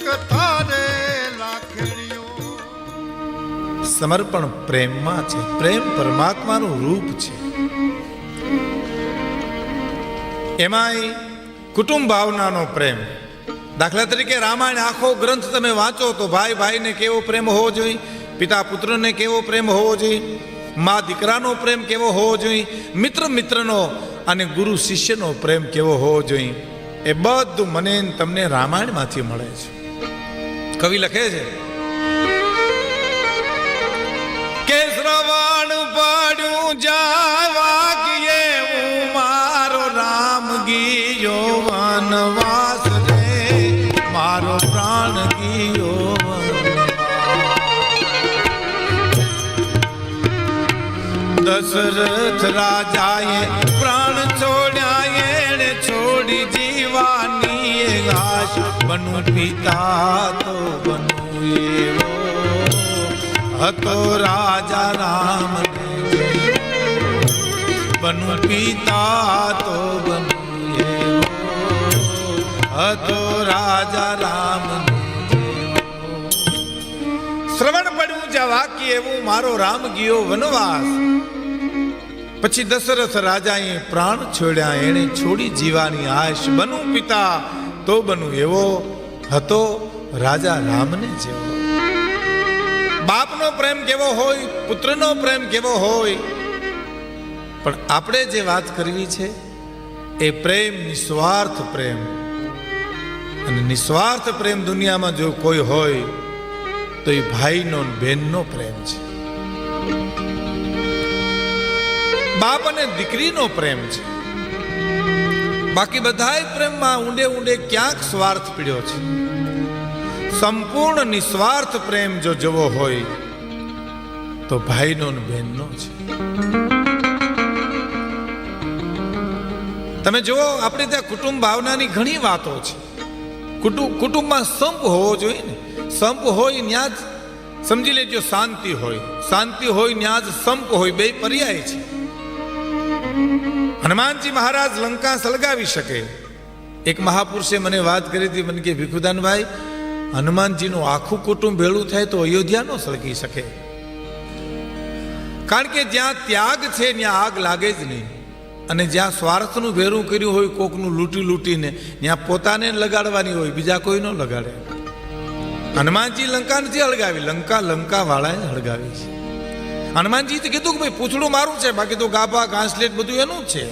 કથા રે લાખણીઓ. સમર્પણ પ્રેમમાં છે. પ્રેમ પરમાત્માનું રૂપ છે. એમાંય કુટુંબ ભાવનાનો પ્રેમ. દાખલા તરીકે રામાયણ આખો ગ્રંથ તમે વાંચો તો ભાઈ ભાઈને કેવો પ્રેમ હોવો જોઈએ, પિતા પુત્રને કેવો પ્રેમ હોવો જોઈએ, મા દીકરાનો પ્રેમ કેવો હોવો જોઈએ, મિત્ર મિત્રનો અને ગુરુ શિષ્યનો પ્રેમ કેવો હોવો જોઈએ, એ બધું મને તમને રામાયણમાંથી મળે છે. કવિ લખે છે કે શ્રવણ પડ્યું જાવા કે મારો રામ ગયો વનવાસ રે, મારો પ્રાણ ગયો દશરથ રાજાએ પ્રાણ છોડ્યા, એણે છોડી જીવાની ઘાસ. બનુ પિતા તો બનુ એવો હતો રાજા રામ. બનુ પિતા તો બનુ એવો હતો રાજા રામ. શ્રવણ પડ્યું જવા કે એવું મારો રામ ગયો વનવાસ. પછી દશરથ રાજાએ પ્રાણ છોડ્યા, એણે છોડી જીવાની આશ. બનુ પિતા તો બનુ એવો હતો રાજા રામને જેવો. બાપનો પ્રેમ કેવો હોય, પુત્રનો પ્રેમ કેવો હોય, પણ આપણે જે વાત કરવી છે એ પ્રેમ નિસ્વાર્થ પ્રેમ. અને નિસ્વાર્થ પ્રેમ દુનિયામાં જો કોઈ હોય તો એ ભાઈનો બહેનનો પ્રેમ છે. બાપ અને દીકરીનો પ્રેમ છે. બાકી બધાય પ્રેમમાં ઊંડે ઊંડે ક્યાંક સ્વાર્થ પીડ્યો છે. સંપૂર્ણ નિસ્વાર્થ પ્રેમ જો જવો હોય તો ભાઈનો ને બહેનનો છે. તમે જુઓ, આપણે ત્યાં કુટુંબ ભાવનાની ઘણી વાતો છે. કુટુંબમાં સંપ હોવો જોઈએ ને. સંપ હોય ત્યાં જ સમજી લેજો શાંતિ હોય. શાંતિ હોય ત્યાં જ સંપ હોય. બે પર્યાય છે. હનુમાનજી મહારાજ લંકા સળગાવી શકે. એક મહાપુરુષે મને વાત કરી હતી. મને કે ભીખુદાનભાઈ, હનુમાનજીનું આખું કુટુંબ ભેળું થાય તો અયોધ્યા ન સળગી શકે. કારણ કે જ્યાં ત્યાગ છે ત્યાં આગ લાગે જ નહીં. અને જ્યાં સ્વાર્થનું ભેરું કર્યું હોય, કોકનું લૂંટી લૂંટીને, ત્યાં પોતાને લગાડવાની હોય, બીજા કોઈ ન લગાડે. હનુમાનજી લંકા નથી હળગાવી, લંકા વાળાએ હળગાવી છે. હનુમાનજી કીધું કે ભાઈ પૂછડું મારું છે, બાકી તો ગાભા ઘાસલેટ બધું એનું જ છે.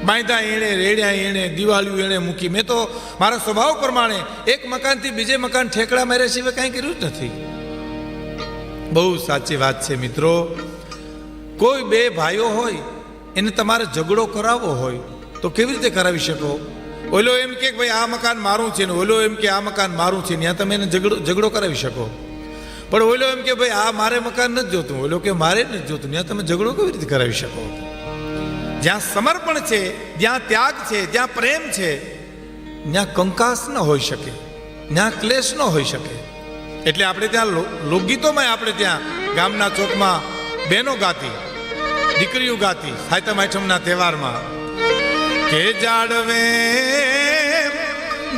બાંધા એણે, રેડ્યા એણે, દિવાળીઓ એણે મૂકી. મેં તો મારા સ્વભાવ પ્રમાણે એક મકાનથી બીજે મકાન ઠેકડા માર્યા સિવાય કાંઈ કર્યું જ નથી. બહુ સાચી વાત છે મિત્રો. કોઈ બે ભાઈઓ હોય, એને તમારે ઝઘડો કરાવવો હોય તો કેવી રીતે કરાવી શકો? ઓલો એમ કે ભાઈ આ મકાન મારું છે ને ઓલો એમ કે આ મકાન મારું છે, ત્યાં તમે એને ઝઘડો કરાવી શકો. પણ ઓલો એમ કે ભાઈ આ મારે મકાન નથી જોતું, ઓલો કે મારે નથી જોતું, ત્યાં તમે ઝઘડો કેવી રીતે કરાવી શકો? જ્યાં સમર્પણ છે, જ્યાં ત્યાગ છે, જ્યાં પ્રેમ છે, ત્યાં કંકાસ ન હોઈ શકે, ત્યાં ક્લેશ ન હોઈ શકે. એટલે આપણે ત્યાં લોકગીતોમાં આપણે ત્યાં ગામના ચોકમાં બહેનો ગાતી, દીકરીઓ ગાતી સાતમ આઠમના તહેવારમાં કે જાડવે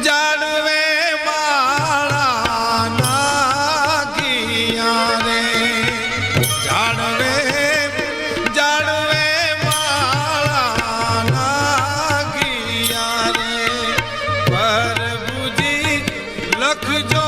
જાડવે માળા નાગિયા રે, જાડવે જાડવે માળા નાગિયા રે, પ્રભુજી લખજો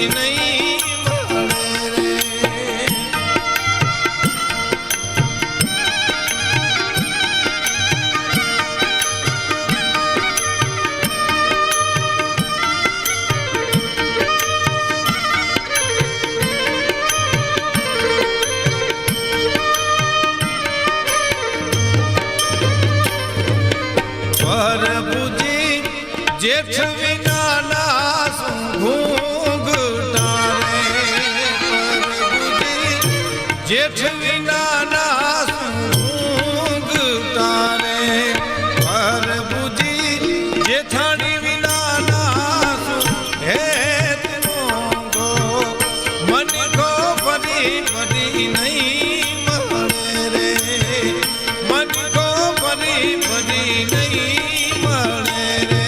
ફરી નહીં મળે રે. પ્રભુજી જેઠ વિના ઘૂંઘટા રે. પ્રભુજી જેઠ વિના ઘૂંઘટા રે. પ્રભુજી જેઠાણી વિના હે તિરંગો મનકો ફરી ફરી નહીં મળે રે. મનકો ફરી ફરી નહીં મળે રે.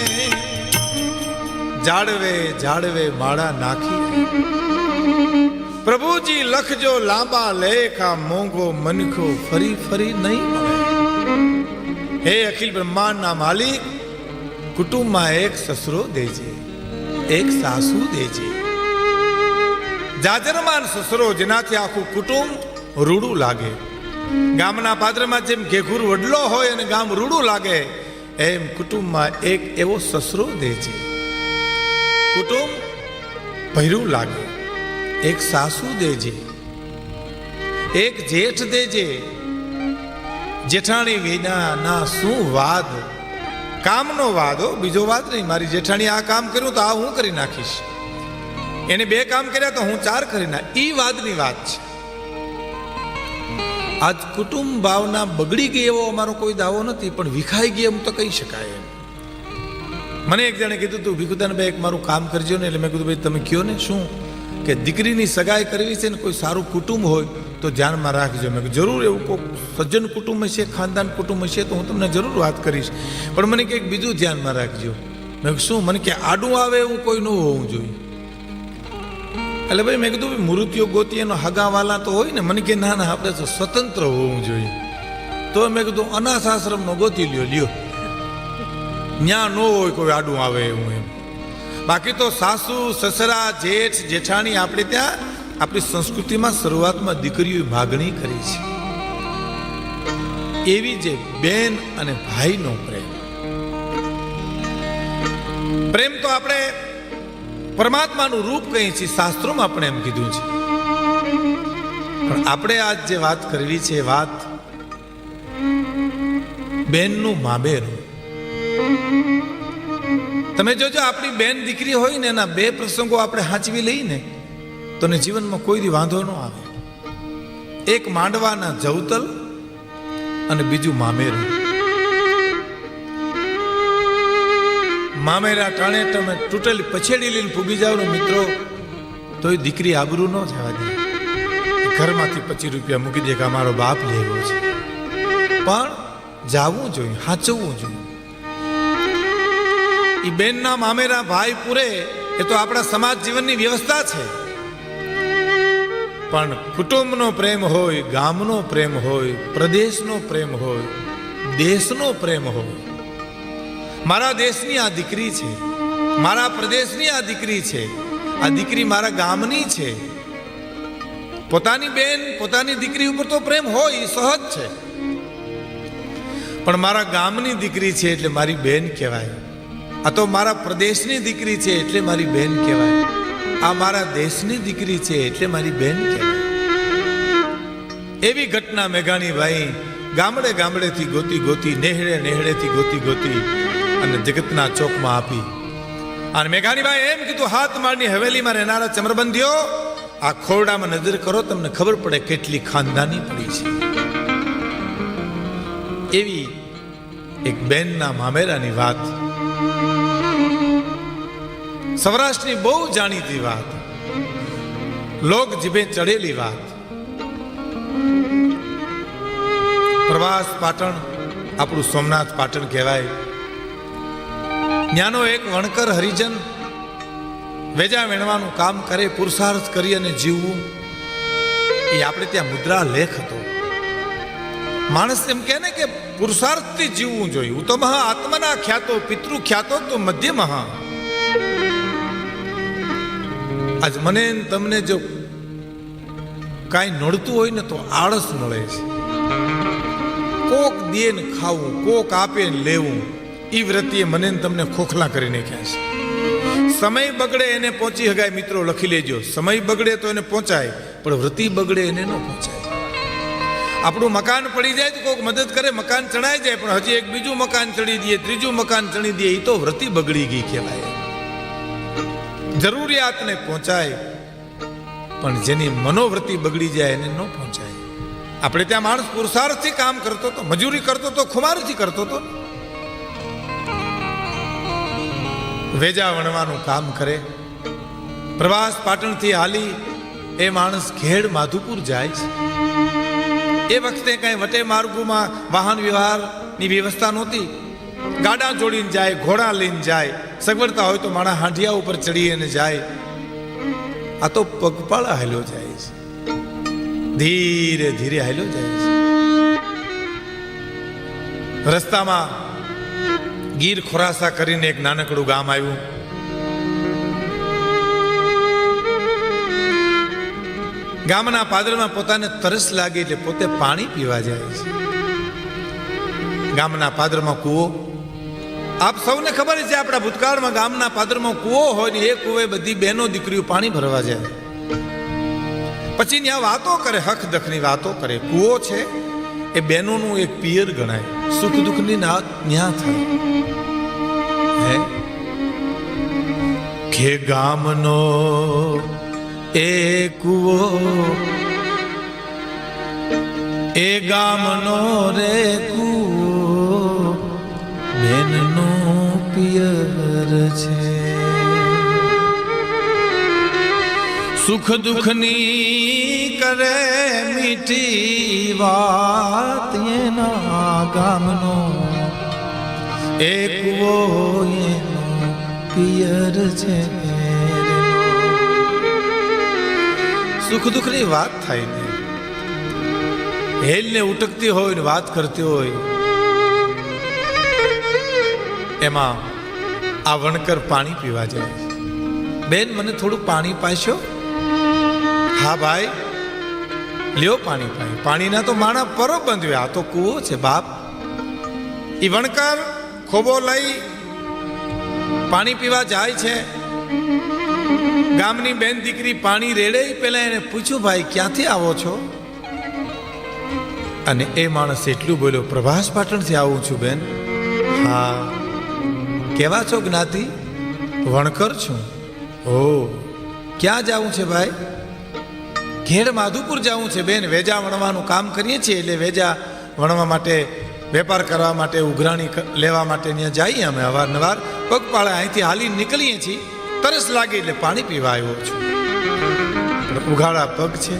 જાળવે જાળવે માળા નાખી પ્રભુજી લખજો લાંબા લેખ આ મોંઘો મનખો ફરી ફરી નહીં મળે. હે અખિલ બ્રહ્માંડના માલિક, કુટુંબમાં એક સસરો દેજે, એક સાસુ દેજે. જાજરમાન સસરો જેનાથી આખું કુટુંબ રૂડું લાગે. ગામના પાદરમાં જેમ ઘેઘુર વડલો હોય અને ગામ રૂડું લાગે, એમ કુટુંબમાં એક એવો સસરો દેજે, કુટુંબ ભર્યું લાગે. એક સાસુ દેજે, એક જેઠ દેજે. જેઠાણી વિના ના શું વાદ, કામનો વાદ હો, બીજો વાદ નહીં. મારી જેઠાણી આ કામ કર્યું તો આ હું કરી નાખીશ, એને 2 કામ કર્યા તો હું 4 કરી નાખ, ઈ વાદની વાત છે. આજ કુટુંબ ભાવના બગડી ગઈ એવો અમારો કોઈ દાવો નથી, પણ વિખાઈ ગઈ એમ તો કહી શકાય. મને એક જણે કીધું તું ભીખુદાનભાઈ એક મારું કામ કરજો ને. એટલે મેં કીધું ભાઈ તમે કયો ને. શું? કે દીકરીની સગાઈ કરવી છે ને કોઈ સારું કુટુંબ હોય તો ધ્યાનમાં રાખજો. મેં કીધું જરૂર એવું કોઈ સજ્જન કુટુંબ હશે, ખાનદાન કુટુંબ હશે તો હું તમને જરૂર વાત કરીશ, પણ મને કંઈક બીજું ધ્યાનમાં રાખજો. મેં કીધું શું? મને કે આડું આવે એવું કોઈ ન હોવું જોઈએ. એટલે ભાઈ મેં કીધું મૃત્યુ ગોતી એનો હગાવાલા તો હોય ને. મને કે ના ના આપણે તો સ્વતંત્ર હોવું જોઈએ. તો મેં કીધું અનાથ આશ્રમનો ગોતી લ્યો, ન્યા ન હોય કોઈ આડું આવે એવું એમ. બાકી તો સાસુ સસરા જેઠ જેઠાણી આપણે ત્યાં આપણી સંસ્કૃતિમાં શરૂઆતમાં દીકરીઓ માગણી કરી છે. એવી જે બેન અને ભાઈનો પ્રેમ, પ્રેમ તો આપણે પરમાત્માનું રૂપ કહીએ છીએ, શાસ્ત્રોમાં આપણે એમ કીધું છે. પણ આપણે આજ જે વાત કરવી છે, વાત બેનનું મામેરું. તમે જોજો આપણી બેન દીકરી હોય ને એના 2 પ્રસંગો આપણે હાંચવી લઈને તો જીવનમાં કોઈ દી વાંધો ન આવે. એક માંડવાના જવતલ અને બીજું મામેરું. મામેરા ટાણે તમે તૂટેલી પછેડી લઈને પૂગી જાવ ને મિત્રો, તો એ દીકરી આબરૂ ન જવા દે. ઘરમાંથી 25 રૂપિયા મૂકી દે કે અમારો બાપ લેવો છે, પણ જાવું જોઈએ, હાચવવું જોઈએ. એ બેનના મામેરા ભાઈ પૂરે એ તો આપણા સમાજ જીવનની વ્યવસ્થા છે. પણ કુટુંબનો પ્રેમ હોય, ગામનો પ્રેમ હોય, પ્રદેશનો પ્રેમ હોય, દેશનો પ્રેમ હોય. મારા દેશની આ દીકરી છે, મારા પ્રદેશની આ દીકરી છે, આ દીકરી મારા ગામની છે. પોતાની બેન પોતાની દીકરી ઉપર તો પ્રેમ હોય, સહજ છે. પણ મારા ગામની દીકરી છે એટલે મારી બેન કહેવાય. આ તો મારા પ્રદેશની દીકરી છે એટલે મારી બેન કહેવાય. આ મારા દેશની દીકરી છે એટલે મારી બેન કહેવાય. એવી ઘટના મેઘાણીભાઈ ગામડે ગામડેથી ગોતી ગોતી, નેહડે નેહડેથી ગોતી ગોતી અને જગતના ચોકમાં આપી. અને મેઘાણીભાઈ એમ કીધું, હાથ માળની હવેલીમાં રહેનારા ચમરબંધીઓ, આ ખોરડામાં નજર કરો, તમને ખબર પડે કેટલી ખાનદાની પડી છે. એવી એક બેનના મામેરાની વાત, સૌરાષ્ટ્રની બહુ જાણીતી વાત, લોક જીભે ચડેલી વાત. પ્રવાસ પાટણ, આપણું સોમનાથ પાટણ કહેવાય. ત્યાંનો એક વણકર હરિજન વેજા વેણવાનું કામ કરે, પુરુષાર્થ કરી અને જીવવું, એ આપણે ત્યાં મુદ્રા લેખ હતો. માણસ એમ કહે ને કે પુરુષાર્થથી જીવવું જોઈએ. હું તો મહા આત્મના ખ્યાતો પિતૃ ખ્યાતો તો મધ્ય મહા. આજ મને ને તમને જો કાંઈ નડતું હોય ને તો આળસ નડે છે. કોક દે ને ખાવું, કોક આપે ને લેવું, એ વ્રતિએ મને ને તમને ખોખલા કરી નાખ્યા છે. સમય બગડે એને પહોંચી હગાય. મિત્રો લખી લેજો, સમય બગડે તો એને પહોંચાય, પણ વ્રતિ બગડે એને ન પહોંચાય. આપણું મકાન પડી જાય તો કોઈક મદદ કરે, મકાન ચણાઈ જાય, પણ હજી એક બીજું મકાન ચડી દઈએ, ત્રીજું મકાન ચણી દઈએ, એ તો વ્રતિ બગડી ગઈ કહેવાય. જરૂરિયાતને પહોંચાય, પણ જેની મનોવૃત્તિ બગડી જાય એને ન પહોંચાય. આપણે ત્યાં માણસ પુરુષાર્થથી કામ કરતો હતો, મજૂરી કરતો હતો, ખુમારીથી કરતો હતો. વેજા વણવાનું કામ કરે. પ્રવાસ પાટણથી હાલી એ માણસ ખેડ માધુપુર જાય છે. એ વખતે કઈ વટે માર્ગોમાં વાહન વ્યવહારની વ્યવસ્થા નહોતી. ગાડા જોડીને જાય, ઘોડા લઈને જાય, સગવડતા હોય તો માણસ હાંડિયા ઉપર ચડી અને જાય. આ તો પગપાળા હાલ્યો જાય છે, ધીરે ધીરે હાલ્યો જાય છે. રસ્તામાં ગીર ખોરાસા કરીને એક નાનકડું ગામ આવ્યું. ગામના પાદરમાં પોતાને તરસ લાગી એટલે પોતે પાણી પીવા જાય છે. ગામના પાદરમાં કૂવો. આપ સૌને ખબર છે, આપણા ભૂતકાળમાં ગામના પાદરમાં કૂવો હોય ને એ કૂવે બધી બહેનો દીકરીઓ પાણી ભરવા જાય. પછી ત્યાં વાતો કરે, હક દખની વાતો કરે. કૂવો છે એ બહેનોનું એક પિયર ગણાય, સુખ દુઃખની ન્યા થાય. હે કે ગામનો એ કૂવો, એ ગામનો રે કૂવો, બેનનો પિયર છે. સુખ દુઃખની કરે મીઠી વાત એના ગામનો, એ કૂવો એનો પિયર છે. સુખ દુઃખની વાત થાય ને, હેલને ઉટકતી હોય ને વાત કરતી હોય, એમાં આ વણકર પાણી પીવા જાય. બેન, મને થોડું પાણી પાશો? હા ભાઈ, લ્યો પાણી પાય. પાણીના તો માણા પરો બંધ્યો, આ તો કૂવો છે બાપ. એ વણકર ખોબો લઈ પાણી પીવા જાય છે. ગામની બેન દીકરી પાણી રેડે પેલા એને પૂછ્યું, ભાઈ ક્યાંથી આવો છો? અને એ માણસ એટલું બોલ્યો, પ્રભાસ પાટણથી આવું છું બેન. હા, કેવા છો જ્ઞાતિ? વણકર છું. ઓ, ક્યાં જાવું છે ભાઈ? ખેડ માધુપુર જાવું છે બેન. વેજા વણવાનું કામ કરીએ છીએ, એટલે વેજા વણવા માટે, વેપાર કરવા માટે, ઉઘરાણી લેવા માટે ત્યાં જઈએ અમે અવારનવાર. પગપાળા અહીંથી હાલી નીકળીએ છીએ. તરસ લાગી એટલે પાણી પીવા આવ્યો છું. ઉઘાડા પગ છે,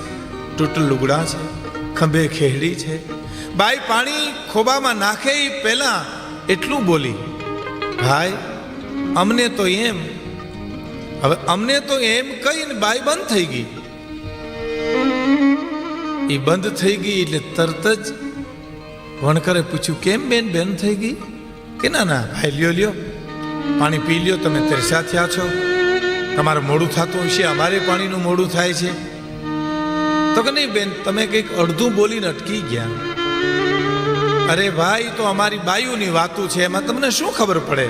તૂટલ લુગડા છે, ખંભે ખેડી છે. બાઈ પાણી ખોબામાં નાખે એ પહેલા એટલું બોલી, ભાઈ અમને તો એમ. હવે અમને તો એમ કહીને બાઈ બંધ થઈ ગઈ. એ બંધ થઈ ગઈ એટલે તરત જ વણકરે પૂછ્યું, કેમ બેન બંધ થઈ ગઈ? કે ના ના ભાઈ, લ્યો લ્યો પાણી પી લ્યો, તમે તરસ્યા થયા છો, તમારે મોડું થતું હશે, અમારે પાણીનું મોડું થાય છે. તો કે નહીં બેન, તમે કંઈક અડધું બોલીને અટકી ગયા. અરે ભાઈ, તો અમારી બાયુની વાતું છે, એમાં તમને શું ખબર પડે?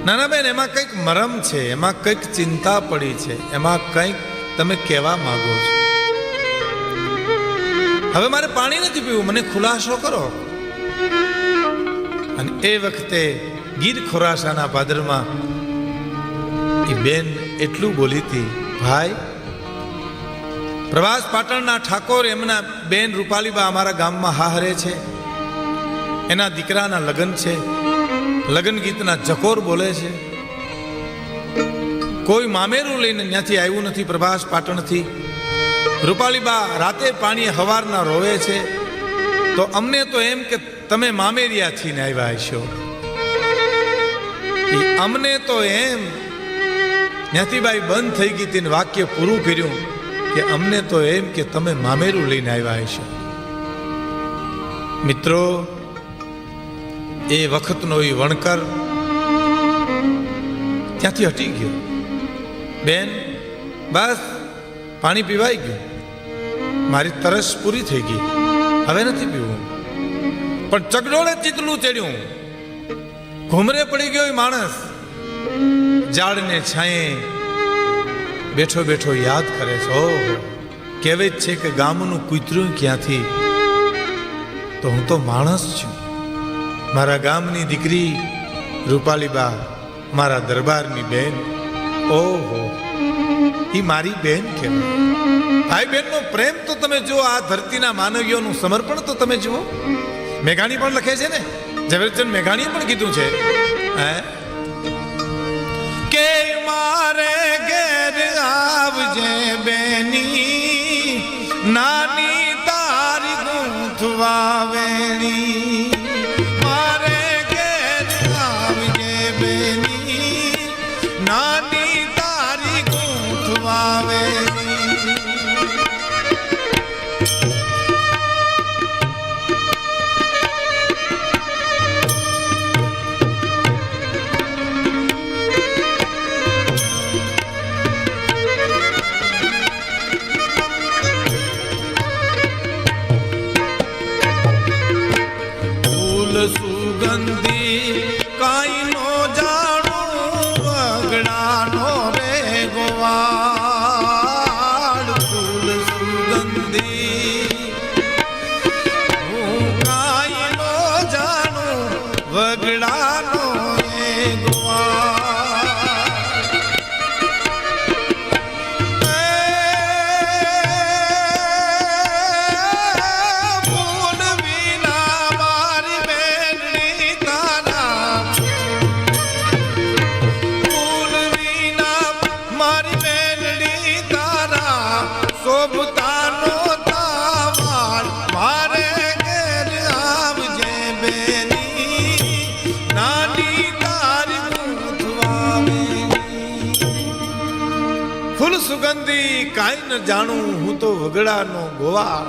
ના ના બેન, એમાં કંઈક મરમ છે, એમાં કંઈક ચિંતા પડી છે, એમાં કંઈક તમે કહેવા માંગો છો. હવે મારે પાણી નથી પીવું, મને ખુલાસો કરો. અને એ વખતે ગીર ખોરાસાના પાદરમાં એ બેન એટલું બોલી હતી, ભાઈ પ્રવાસ પાટણના ઠાકોર, એમના બેન રૂપાલીબા અમારા ગામમાં હાહરે છે. એના દીકરાના લગ્ન છે. લગ્ન ગીતના જકોર બોલે છે. કોઈ મામેરું લઈને ત્યાંથી આવ્યું નથી પ્રભાસ પાટણથી. રૂપાલીબા રાતે પાણી હવારના રોવે છે. તો અમને તો એમ કે તમે મામેરિયાથી ને આવ્યા હશો. અમને તો એમ. ત્યાંથી બાઈ બંધ થઈ ગઈ તેને વાક્ય પૂરું કર્યું કે અમને તો એમ કે તમે મામેરું લઈને આવ્યા હશો. મિત્રો, એ વખતનો એ વણકર ત્યાંથી હટી ગયો. બેન બસ પાણી પીવાઈ ગયું, મારી તરસ પૂરી થઈ ગઈ, હવે નથી પીવું. પણ ચગડોળે ચીતલું ચડ્યું, ઘુમરે પડી ગયો એ માણસ ઝાડને છાંયે બેઠો બેઠો યાદ કરે છે. ઓહો, કહેવત છે કે ગામનું કૂતરું ક્યાંથી, તો હું તો માણસ છું. મારા ગામની દીકરી રૂપાલીબા, મારા દરબારની બેન, ઓહો એ મારી બેન કહેવાય. ભાઈ બહેનનો પ્રેમ તો તમે જુઓ, આ ધરતીના માનવીઓનું સમર્પણ તો તમે જુઓ. મેઘાણી પણ લખે છે ને, ઝવેરચંદ મેઘાણીએ પણ કીધું છે કે મારે ઘેર આવજે બેની, નાની તારી ગૂંથવા વેણી. મારે ઘેર આવજે બેની, નાની તારી ગૂંથવા વેણી. સુગંધી કાઈ નો જાણું, વગડાનો રે ગોવાળ. ફૂલ સુગંધી હું કાઈ નો જાણું, વગડાનો રે સુગંધી કાંઈ ન જાણું, હું તો વગડાનો ગોવાળ.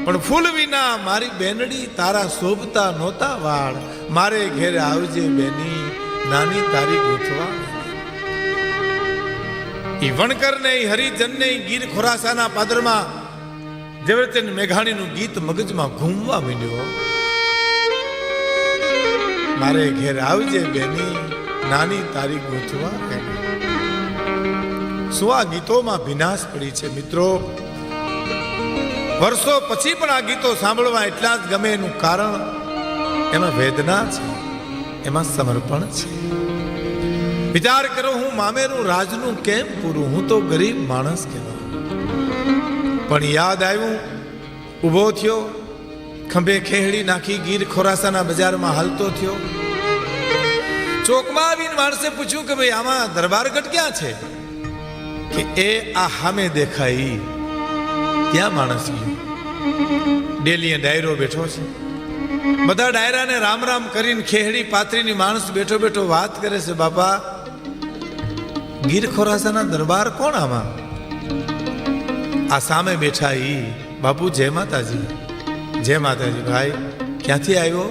પણ ફૂલ વિના મારી બેનડી, તારા શોભતા નહોતા વાળ. મારે ઘેર આવજે બેની, નાની તારી ગોથવા. ઈ વણકર ને હરિજન ને ગીર ખોરાસાના પાદરમાં ઝવેરચંદ મેઘાણીનું ગીત મગજમાં ઘૂમવા માંડ્યો. મારે ઘેર આવજે બેની, નાની તારી ગોથવા. શું આ ગીતોમાં ભીનાશ પડી છે મિત્રો. વર્ષો પછી પણ આ ગીતો સાંભળવા એટલા જ ગમે. એનું કારણ એમાં વેદના છે, એમાં સમર્પણ છે. વિચાર કરો, હું મામેરું રાજનું કેમ પૂરું, હું તો ગરીબ માણસ કહેવાય. પણ યાદ આવ્યું, ઊભો થયો, ખંભે ખેહડી નાખી ગીર ખોરાસાના બજારમાં હાલતો થયો. ચોકમાં આવીને માણસે પૂછ્યું કે ભાઈ આમાં દરબારગઢ ક્યાં છે? કે એ આ હામે દેખાય ત્યાં માણસ ગયો. ડેલીએ ડાયરો બેઠો છે, બધા ડાયરાને રામ રામ કરીને ખેહડી પાથરીની માણસ બેઠો બેઠો વાત કરે છે. બાપા, ગીર ખોરાસાના દરબાર કોણ આમાં? આ સામે બેઠા ઈ. બાપુ જય માતાજી. જય માતાજી. ભાઈ ક્યાંથી આવ્યો?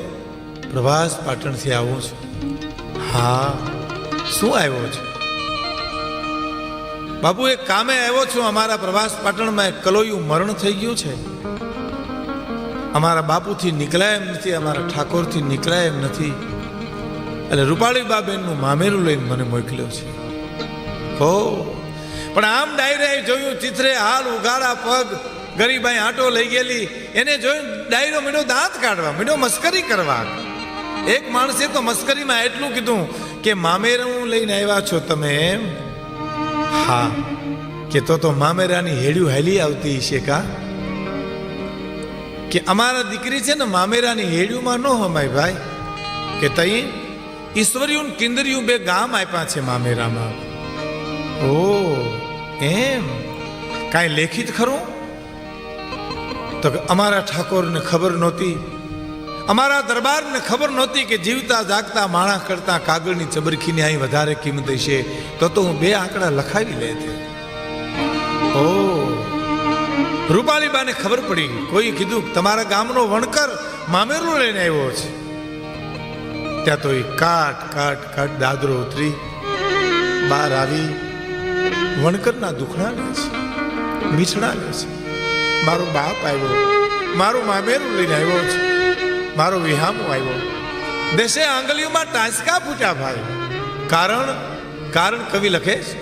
પ્રભાસ પાટણથી આવું છું. હા, શું આવ્યો છે? બાપુ એક કામે આવ્યો છું. અમારા પ્રવાસ પાટણમાં એક કલોયું મરણ થઈ ગયું છે. અમારા બાપુથી નીકળાય એમ નથી, અમારા ઠાકોરથી નીકળાય એમ નથી. એટલે રૂપાળી બાબેનનું મામેરું લઈને મને મોકલ્યો છે. હો, પણ આમ ડાયરે જોયું, ચિત્રે હાલ, ઉગાડા પગ, ગરીબાઈ આંટો લઈ ગયેલી. એને જોયું ડાયરો મીડો દાંત કાઢવા, મીડો મસ્કરી કરવા. એક માણસે તો મસ્કરીમાં એટલું કીધું કે મામેરું લઈને આવ્યા છો તમે એમ? હા, કે તો મામેરાની હેડ્યું હેલી આવતી છે કા? કે અમારા દીકરી છે ને મામેરાની હેડ્યુંમાં ન હમાય ભાઈ. કે તઈ ઈશ્વરિયું કિંદરિયું બે ગામ આપ્યા છે મામેરામાં. ઓ એમ? કાંઈ લેખિત ખરું? તો અમારા ઠાકોરને ખબર નહોતી, અમારા દરબારને ખબર નહોતી કે જીવતા જાગતા માણસ કરતા કાગળની ચબરખીની અહીં વધારે કિંમત છે. તો હું બે આંકડા લખાવી લેતે. ઓ, રૂપાલીબાને ખબર પડી. કોઈ કીધું તમારા ગામનો વણકર મામેરું લઈને આવ્યો છે. ત્યાં તો એ કાટ દાદરો ઉતરી બહાર આવી, વણકરના દુખડા લે છે, મીઠડા લે છે. મારો બાપ આવ્યો, મારું મામેરું લઈને આવ્યો છે, મારો વિહામો આવ્યો. દેશે આંગળીઓમાં ટાંચકા ફૂટ્યા ભાઈ. કારણ કવિ લખે છે,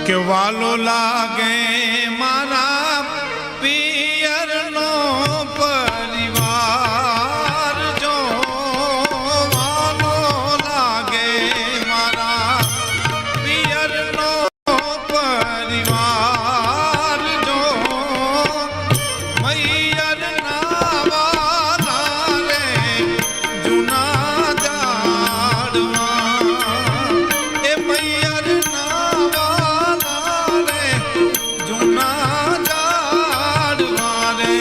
કે વાલો લાગે મારા પિયરનો પરિવાર, જો વાલો લાગે મારા પિયરનો પરિવાર, જો મૈયરના વાલા રે જૂના જાડવા, એ મૈયરના વાલા રે જૂના જાડવા રે.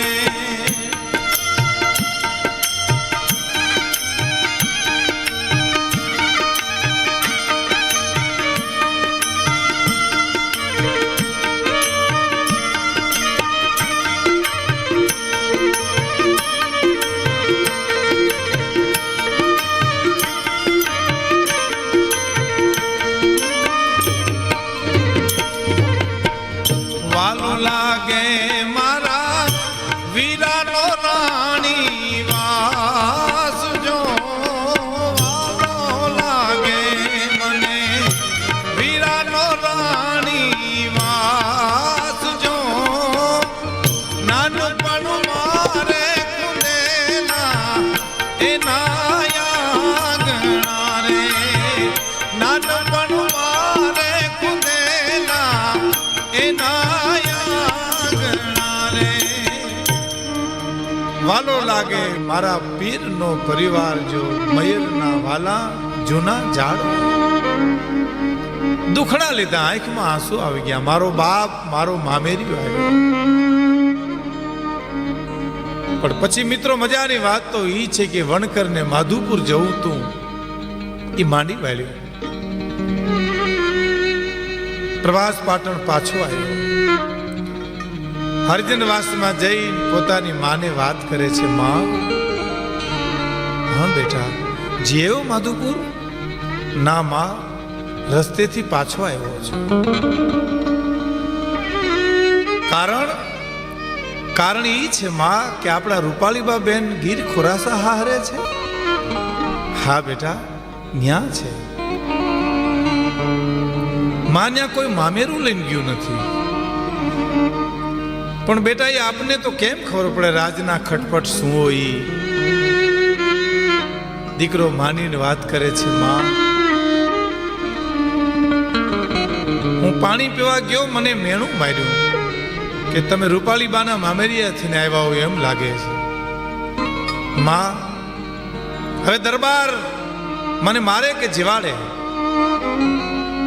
વાલું લાગે મારા વીરાનો રાણી વાસ, જો વાલો લાગે મને વીરાનો રાણી વાસ, જો નાનપણ મારે કુંદેલા એના આંગણા રે, નાનપણ મારે કુંદેલા એના આંગણા રે. વાલો લાગે મારા પીરનો પરિવાર, જો મયરના વાલા જૂના ઝાડ. દુખડા લીધા, આંખમાં આંસુ આવી ગયા. મારો બાપ, મારો મામેરિયો આવ્યો. પણ પછી મિત્રો મજાની વાત તો એ છે કે વણકરને માધુપુર જવું તું એ માંડી વાળ્યું. પ્રવાસ પાટણ પાછો આવ્યો. હરિજનવાસમાં જઈ પોતાની માને વાત કરે છે, માં, હા બેટા, જેવો માધુપુર? ના માં, રસ્તેથી પાછો આવ્યો છું. કારણ એ છે માં કે આપણા રૂપાળીબા બેન ગીર ખોરાસા હારે છે. હા બેટા, ન્યા છે. માન્યા કોઈ મામેરું લઈને ગયું નથી. પણ બેટા એ આપને તો કેમ ખબર પડે રાજના ખટપટ શું હોય? દીકરો માનીને વાત કરે છે, માં, હું પાણી પીવા ગયો, મને મેણું માર્યું કે તમે રૂપાળીબાના મામેરિયાથી ને આવ્યા હોય એમ લાગે છે. માં, હવે દરબાર મને મારે કે જીવાડે,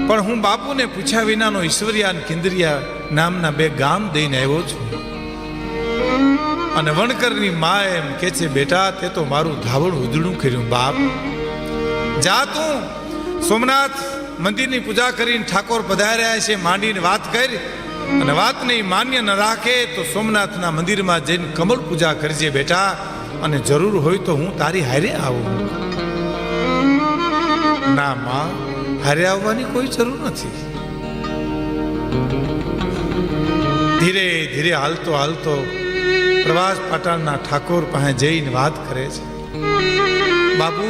પણ હું બાપુને પૂછ્યા વિનાનો ઈશ્વરિયા અને કિંદરિયા નામના 2 ગામ દઈને આવ્યો છું. અને વણકરની મા એમ કે છે, બેટા તે તો મારું ધાવણ ઉધડું કર્યું. બાપ, જા તું સોમનાથ મંદિરની પૂજા કરીને ઠાકોર પધાર્યા છે માંડીને વાત કરી, અને વાતને માન્ય ન રાખે તો સોમનાથના મંદિરમાં જઈને કમળ પૂજા કરજે બેટા, અને જરૂર હોય તો હું તારી હારે આવું. ના માં, હારે આવવાની કોઈ જરૂર નથી. ધીરે ધીરે હાલતો હાલતો પ્રવાસ પાટણના ઠાકોર પાસે જઈને વાત કરે છે, બાપુ,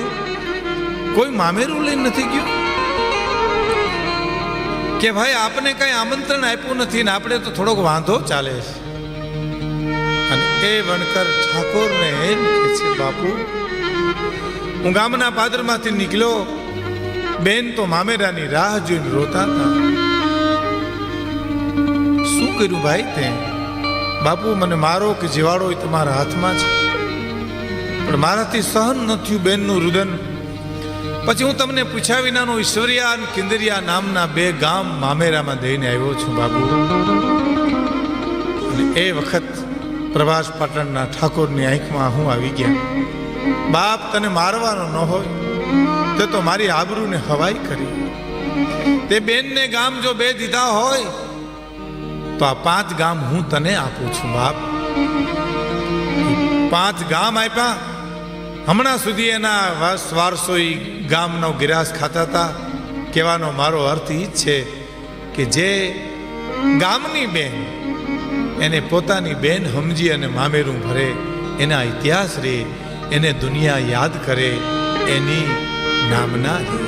કોઈ મામેરું લઈને નથી ગયું કે ભાઈ આપને કઈ આમંત્રણ આપ્યું નથી ને આપણે તો થોડોક વાંધો ચાલે છે. અને એ વણકર ઠાકોરને એમ કહે છે, બાપુ, હું ગામના પાદરમાંથી નીકળ્યો, બેન તો મામેરાની રાહ જોઈને રોતા હતા. શું કર્યું ભાઈ તે? બાપુ, મને મારો કે જીવાડો એ તમારા હાથમાં છે, પણ મારાથી સહન ન થયું બેનનું રુદન. પછી હું તમને પૂછ્યા વિનાનો ઈશ્વરિયા અને કિંદરિયા નામના 2 ગામ મામેરામાં દઈને આવ્યો છું બાપુ. અને એ વખત પ્રવાસ પાટણના ઠાકોરની આંખમાં હું આવી ગયા. બાપ, તને મારવાનો ન હોય તે તો મારી આબરૂને હવાઈ કરી. તે બેનને ગામ જો 2 દીધા હોય તો આ 5 ગામ હું તને આપું છું બાપ. 5 ગામ આપ્યા. હમણાં સુધી એના વારસો ગામનો ગિરાસ ખાતા હતા. કહેવાનો મારો અર્થ એ જ છે કે જે ગામની બેન એને પોતાની બેન સમજી અને મામેરું ભરે, એના ઇતિહાસ રે, એને દુનિયા યાદ કરે, એની નામના રે.